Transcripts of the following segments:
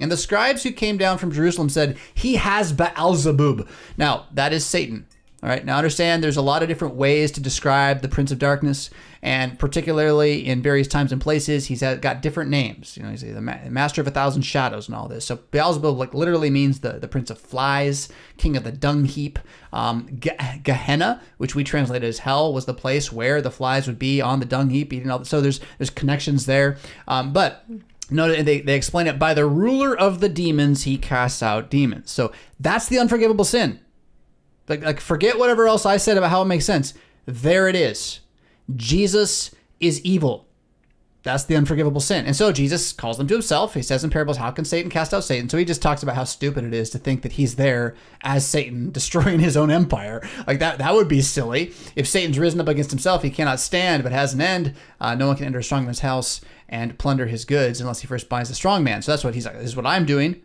And the scribes who came down from Jerusalem said, he has Beelzebub. Now, that is Satan. All right. Now, understand there's a lot of different ways to describe the prince of darkness. And particularly in various times and places, he's got different names. He's the master of 1,000 shadows and all this. So Beelzebub literally means the prince of flies, king of the dung heap. Gehenna, which we translated as hell, was the place where the flies would be on the dung heap eating all. So there's connections there. But no, they explain it by the ruler of the demons, he casts out demons. So that's the unforgivable sin. Like forget whatever else I said about how it makes sense. There it is. Jesus is evil. That's the unforgivable sin. And so Jesus calls them to himself. He says in parables, how can Satan cast out Satan? So he just talks about how stupid it is to think that he's there as Satan destroying his own empire. Like that would be silly. If Satan's risen up against himself, he cannot stand, but has an end. No one can enter a strong man's house and plunder his goods unless he first binds the strong man. So that's what he's like. This is what I'm doing,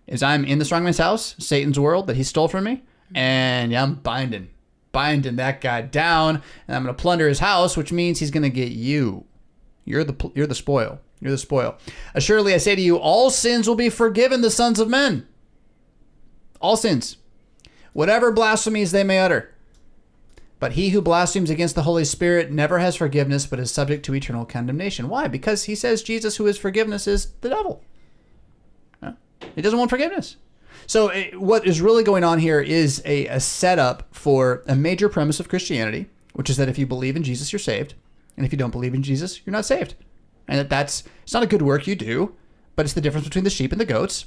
is I'm in the strong man's house, Satan's world that he stole from me. And yeah, I'm binding that guy down, and I'm going to plunder his house, which means he's going to get you. You're the spoil. You're the spoil. Assuredly, I say to you, all sins will be forgiven the sons of men. All sins. Whatever blasphemies they may utter. But he who blasphemes against the Holy Spirit never has forgiveness, but is subject to eternal condemnation. Why? Because he says Jesus, who is forgiveness, is the devil. He doesn't want forgiveness. So what is really going on here is a setup for a major premise of Christianity, which is that if you believe in Jesus, you're saved. And if you don't believe in Jesus, you're not saved. And it's not a good work you do, but it's the difference between the sheep and the goats.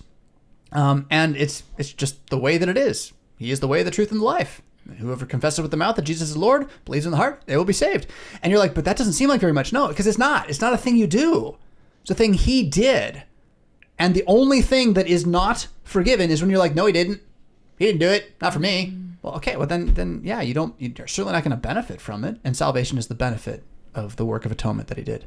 And it's just the way that it is. He is the way, the truth, and the life. Whoever confesses with the mouth that Jesus is Lord, believes in the heart, they will be saved. And you're like, but that doesn't seem like very much. No, because it's not. It's not a thing you do. It's a thing he did. And the only thing that is not forgiven is when you're like, no, he didn't. He didn't do it. Not for me. Well, okay. Well, then yeah, you're certainly not going to benefit from it. And salvation is the benefit of the work of atonement that he did.